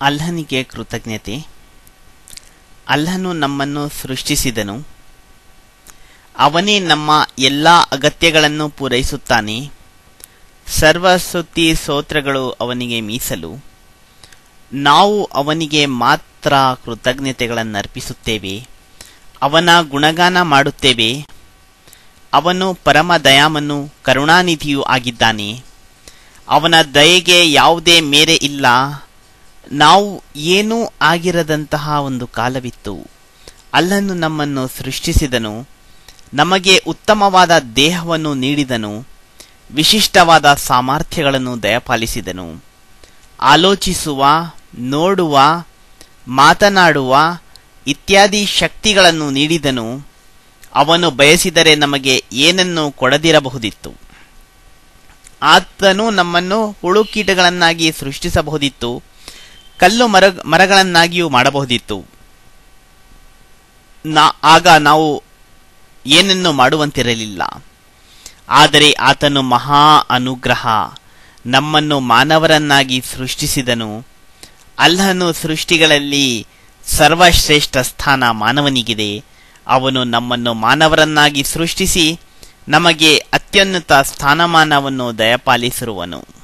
ಅಲ್ಲಾಹನಿಗೆ ಕೃತಜ್ಞತೆ. ಅಲ್ಲಾಹನು ನಮ್ಮನ್ನು ಸೃಷ್ಟಿಸಿದನು. ಅವನೇ ನಮ್ಮ ಎಲ್ಲ ಅಗತ್ಯಗಳನ್ನು ಪೂರೈಸುತ್ತಾನೆ. ಸರ್ವಸ್ತುತಿ ಸ್ತೋತ್ರಗಳು ಅವನಿಗೆ ಮೀಸಲು. ನಾವು ಅವನಿಗೆ ಮಾತ್ರ ಕೃತಜ್ಞತೆಗಳನ್ನರ್ಪಿಸುತ್ತೇವೆ. ಅವನ ಗುಣಗಾನ ಮಾಡುತ್ತೇವೆ. ಅವನು ಪರಮ ದಯಾಮನು, ಕರುಣಾನಿಧಿಯೂ ಆಗಿದ್ದಾನೆ. ಅವನ ದಯೆಗೆ ಯಾವುದೇ ಮೇರೆ ಇಲ್ಲ. ನಾವು ಏನೂ ಆಗಿರದಂತಹ ಒಂದು ಕಾಲವಿತ್ತು. ಅಲ್ಲಾಹನು ನಮ್ಮನ್ನು ಸೃಷ್ಟಿಸಿದನು. ನಮಗೆ ಉತ್ತಮವಾದ ದೇಹವನ್ನು ನೀಡಿದನು. ವಿಶಿಷ್ಟವಾದ ಸಾಮರ್ಥ್ಯಗಳನ್ನು ದಯಪಾಲಿಸಿದನು. ಆಲೋಚಿಸುವ, ನೋಡುವ, ಮಾತನಾಡುವ ಇತ್ಯಾದಿ ಶಕ್ತಿಗಳನ್ನು ನೀಡಿದನು. ಅವನು ಬಯಸಿದರೆ ನಮಗೆ ಏನನ್ನೂ ಕೊಡದಿರಬಹುದಿತ್ತು. ಆತನು ನಮ್ಮನ್ನು ಹುಳುಕೀಟಗಳನ್ನಾಗಿ ಸೃಷ್ಟಿಸಬಹುದಿತ್ತು. ಕಲ್ಲು ಮರಗಳನ್ನಾಗಿಯೂ ಮಾಡಬಹುದಿತ್ತು. ಆಗ ನಾವು ಏನನ್ನು ಮಾಡುವಂತಿರಲಿಲ್ಲ. ಆದರೆ ಆತನು ಮಹಾ ಅನುಗ್ರಹ, ನಮ್ಮನ್ನು ಮಾನವರನ್ನಾಗಿ ಸೃಷ್ಟಿಸಿದನು. ಅಲ್ಲಾಹನು ಸೃಷ್ಟಿಗಳಲ್ಲಿ ಸರ್ವಶ್ರೇಷ್ಠ ಸ್ಥಾನ ಮಾನವನಿಗಿದೆ. ಅವನು ನಮ್ಮನ್ನು ಮಾನವರನ್ನಾಗಿ ಸೃಷ್ಟಿಸಿ ನಮಗೆ ಅತ್ಯುನ್ನತ ಸ್ಥಾನಮಾನವನ್ನು ದಯಪಾಲಿಸಿರುವನು.